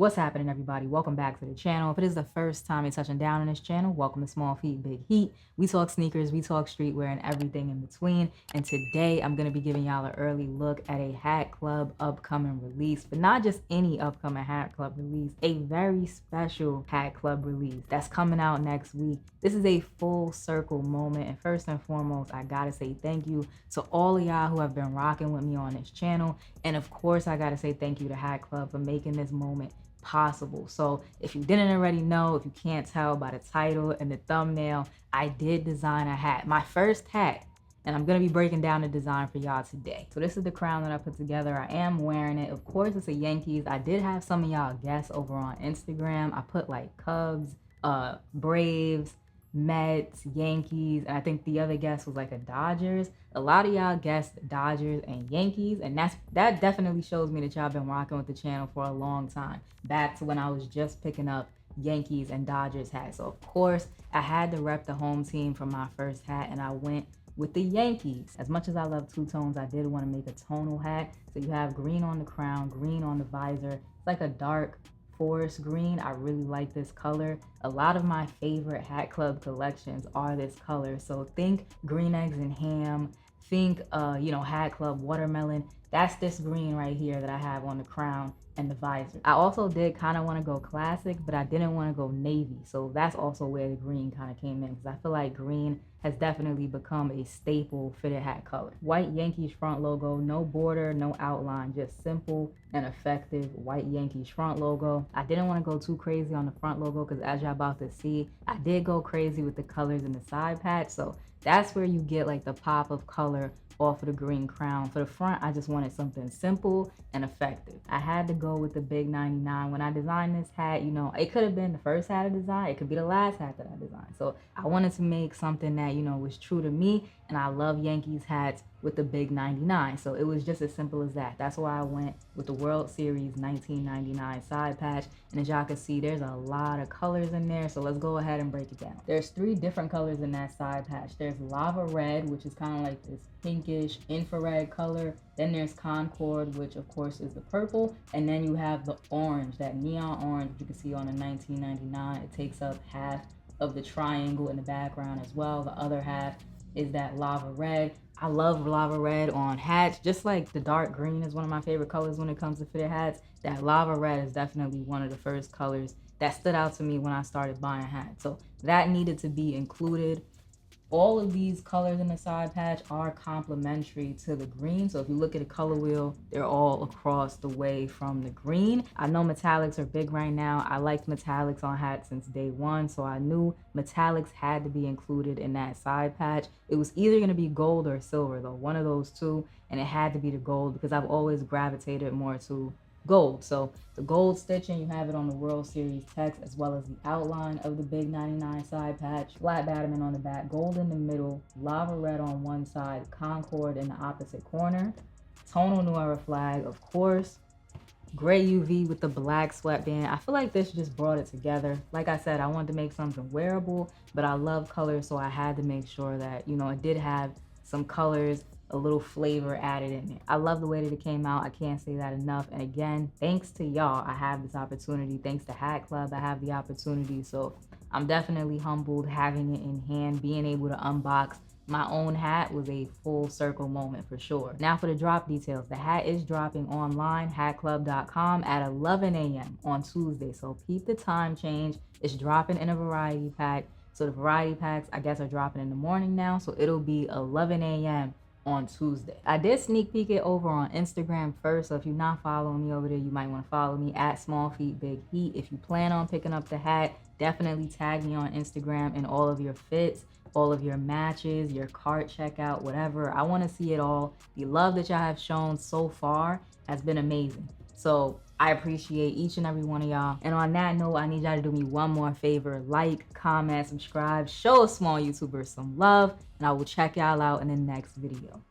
What's happening, everybody? Welcome back to the channel. If it is the first time you're touching down on this channel, welcome to Small Feet Big Heat. We talk sneakers, we talk streetwear, and everything in between. And today I'm going to be giving y'all an early look at a Hat Club upcoming release, but not just any upcoming Hat Club release, a very special Hat Club release that's coming out next week. This is a full circle moment, and first and foremost, I gotta say thank you to all of y'all who have been rocking with me on this channel. And of course, I gotta say thank you to Hat Club for making this moment possible. So if you didn't already know, if you can't tell by the title and the thumbnail, I did design a hat, my first hat, and I'm gonna be breaking down the design for y'all today. So this is the crown that I put together. I am wearing it. Of course, it's a Yankees. I did have some of y'all guess over on Instagram. I put like Cubs, Braves, Mets, Yankees, and I think the other guess was like a Dodgers. A lot of y'all guessed Dodgers and Yankees, and that definitely shows me that y'all been rocking with the channel for a long time, back to when I was just picking up Yankees and Dodgers hats. So of course I had to rep the home team for my first hat, and I went with the Yankees. As much as I love two tones, I did want to make a tonal hat. So you have green on the crown, green on the visor. It's like a dark forest green. I really like this color. A lot of my favorite Hat Club collections are this color. So think green eggs and ham, think Hat Club watermelon. That's this green right here that I have on the crown and the visor. I also did kind of want to go classic, but I didn't want to go navy. So that's also where the green kind of came in, because I feel like green has definitely become a staple fitted hat color. White Yankees front logo, no border, no outline, just simple and effective white Yankees front logo. I didn't want to go too crazy on the front logo because, as y'all about to see, I did go crazy with the colors in the side patch. So that's where you get like the pop of color off of the green crown. For the front, I just wanted something simple and effective. I had to go with the big 99. When I designed this hat, it could have been the first hat I designed. It could be the last hat that I designed. So I wanted to make something that, was true to me. And I love Yankees hats with the big 99. So it was just as simple as that. That's why I went with the World Series 1999 side patch. And as y'all can see, there's a lot of colors in there. So let's go ahead and break it down. There's 3 different colors in that side patch. There's lava red, which is kind of like this pinkish infrared color. Then there's Concord, which of course is the purple. And then you have the orange, that neon orange, which you can see on the 1999. It takes up half of the triangle in the background as well. The other half is that lava red. I love lava red on hats, just like the dark green is one of my favorite colors when it comes to fitted hats. That lava red is definitely one of the first colors that stood out to me when I started buying hats. So that needed to be included. All of these colors in the side patch are complementary to the green. So if you look at a color wheel, they're all across the way from the green. I know metallics are big right now. I liked metallics on hats since day one. So I knew metallics had to be included in that side patch. It was either going to be gold or silver though, one of those two. And it had to be the gold because I've always gravitated more to gold. So the gold stitching, you have it on the World Series text as well as the outline of the big 99 side patch. Flat battlement on the back, gold in the middle, lava red on one side, Concord in the opposite corner, tonal New Era flag, of course, gray UV with the black sweatband. I feel like this just brought it together. Like I said, I wanted to make something wearable, but I love colors, so I had to make sure that, it did have some colors, a little flavor added in it. I love the way that it came out. I can't say that enough. And again, thanks to y'all, I have this opportunity. Thanks to Hat Club, I have the opportunity. So I'm definitely humbled having it in hand. Being able to unbox my own hat was a full circle moment for sure. Now for the drop details. The hat is dropping online, hatclub.com at 11 a.m. on Tuesday. So peep the time change. It's dropping in a variety pack. So the variety packs, I guess, are dropping in the morning now. So it'll be 11 a.m. on Tuesday. I did sneak peek it over on Instagram first, so if you're not following me over there, you might want to follow me at Small Feet Big Heat. If you plan on picking up the hat, definitely tag me on Instagram in all of your fits, all of your matches, your cart checkout, whatever. I want to see it all. The love that y'all have shown so far has been amazing. So I appreciate each and every one of y'all. And on that note, I need y'all to do me one more favor. Like, comment, subscribe, show a small YouTuber some love, and I will check y'all out in the next video.